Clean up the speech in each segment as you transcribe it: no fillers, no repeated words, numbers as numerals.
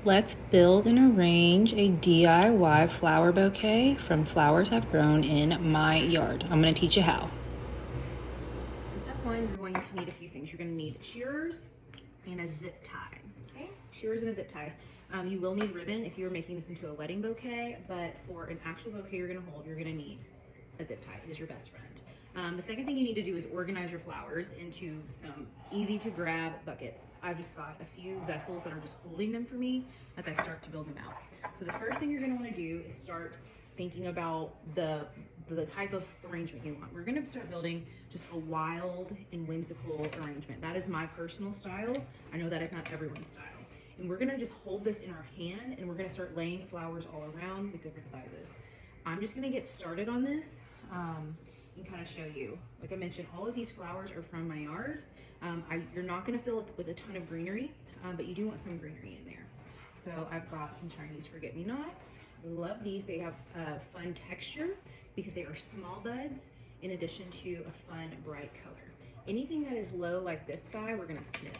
Let's build and arrange a DIY flower bouquet from flowers I've grown in my yard. I'm going to teach you how. So step one, you're going to need a few things. You're going to need shearers and a zip tie. Okay, shearers and a zip tie. You will need ribbon if you're making this into a wedding bouquet, but for an actual bouquet you're going to hold, you're going to need a zip tie. It is your best friend. The second thing you need to do is organize your flowers into some easy to grab buckets. I've just got a few vessels that are just holding them for me as I start to build them out. So the first thing you're going to want to do is start thinking about the type of arrangement you want. We're going to start building just a wild and whimsical arrangement. That is my personal style. I know that is not everyone's style. And we're going to just hold this in our hand and we're going to start laying flowers all around with different sizes. I'm just going to get started on this and kind of show you. Like I mentioned, all of these flowers are from my yard. You're not going to fill it with a ton of greenery, but you do want some greenery in there. So I've got some Chinese forget-me-nots. Love these. They have a fun texture because they are small buds in addition to a fun bright color. Anything that is low like this guy, we're going to snip.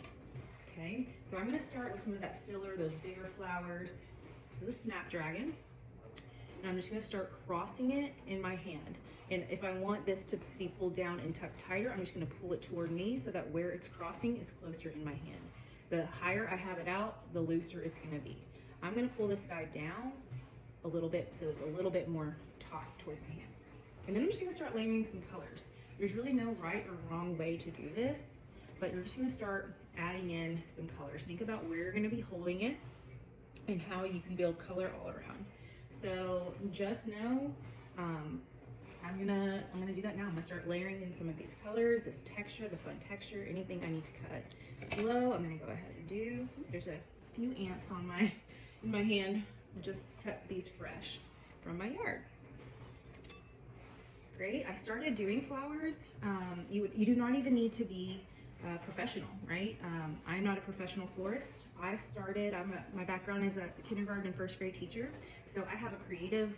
Okay, so I'm going to start with some of that filler, those bigger flowers. This is a snapdragon. And I'm just going to start crossing it in my hand. And if I want this to be pulled down and tucked tighter, I'm just going to pull it toward me so that where it's crossing is closer in my hand. The higher I have it out, the looser it's going to be. I'm going to pull this guy down a little bit so it's a little bit more taut toward my hand. And then I'm just going to start layering some colors. There's really no right or wrong way to do this, but you're just going to start adding in some colors. Think about where you're going to be holding it and how you can build color all around. So just know I'm gonna do that now. I'm gonna start layering in some of these colors, this texture, the fun texture, anything I need to cut below. I'm gonna go ahead and do. There's a few ants on in my hand. I just cut these fresh from my yard. Great. I started doing flowers. You do not even need to be professional, right? I'm not a professional florist. My background is a kindergarten and first grade teacher. So I have a creative,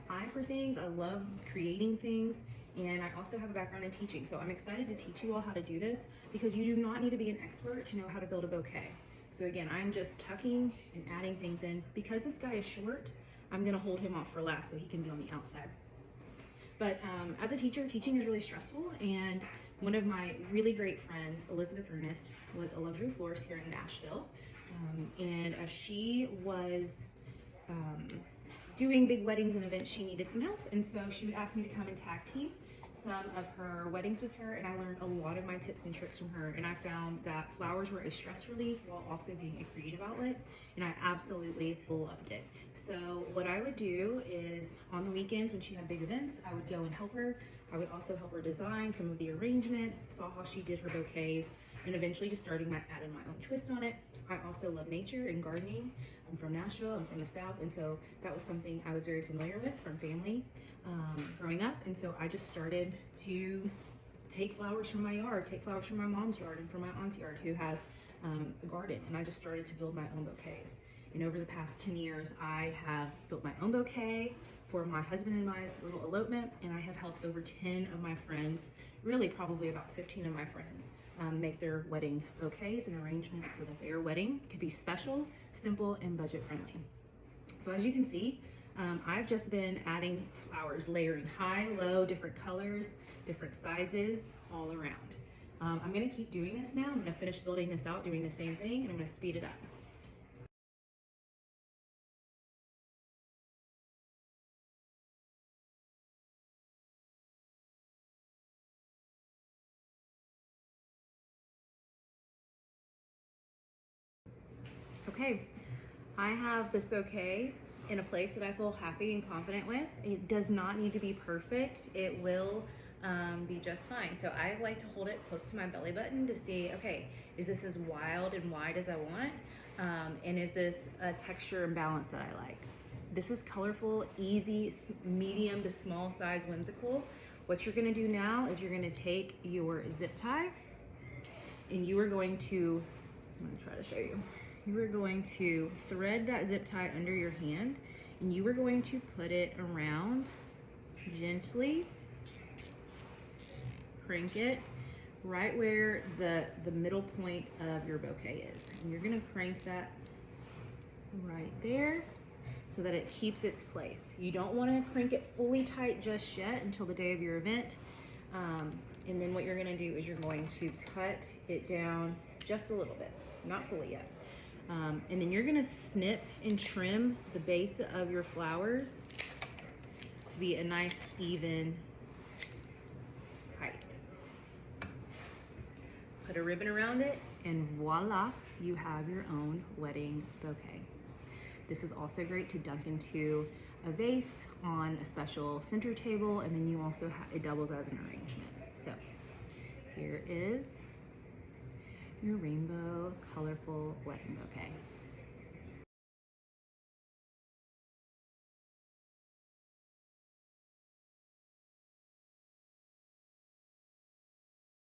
eye for things. I love creating things. And I also have a background in teaching. So I'm excited to teach you all how to do this because you do not need to be an expert to know how to build a bouquet. So again, I'm just tucking and adding things in. Because this guy is short, I'm gonna hold him off for last so he can be on the outside. But as a teacher, teaching is really stressful, and one of my really great friends, Elizabeth Ernest, was a luxury florist here in Nashville, and as she was doing big weddings and events, she needed some help, and so she would ask me to come and tag team some of her weddings with her, and I learned a lot of my tips and tricks from her, and I found that flowers were a stress relief while also being a creative outlet, and I absolutely loved it. So what I would do is on the weekends when she had big events, I would go and help her. I would also help her design some of the arrangements, saw how she did her bouquets, and eventually just starting adding my own twist on it. I also love nature and gardening. I'm from Nashville, I'm from the South, and so that was something I was very familiar with from family growing up. And so I just started to take flowers from my yard, take flowers from my mom's yard and from my aunt's yard who has a garden, and I just started to build my own bouquets. And over the past 10 years, I have built my own bouquet for my husband and my little elopement, and I have helped over 10 of my friends, really probably about 15 of my friends, make their wedding bouquets and arrangements so that their wedding could be special, simple, and budget friendly. So as you can see, I've just been adding flowers, layering high, low, different colors, different sizes, all around. I'm gonna keep doing this now. I'm gonna finish building this out, doing the same thing, and I'm gonna speed it up. Okay, I have this bouquet in a place that I feel happy and confident with. It does not need to be perfect. It will be just fine. So I like to hold it close to my belly button to see, okay, is this as wild and wide as I want? And is this a texture and balance that I like? This is colorful, easy, medium to small size, whimsical. What you're gonna do now is you're gonna take your zip tie and you are going to, I'm gonna try to show you. You are going to thread that zip tie under your hand and you are going to put it around gently, crank it right where the middle point of your bouquet is. And you're gonna crank that right there so that it keeps its place. You don't want to crank it fully tight just yet until the day of your event. And then what you're going to do is you're going to cut it down just a little bit, not fully yet. And then you're going to snip and trim the base of your flowers to be a nice even height. Put a ribbon around it, and voila, you have your own wedding bouquet. This is also great to dunk into a vase on a special center table, and then you also it doubles as an arrangement. So here is your rainbow colorful wedding bouquet.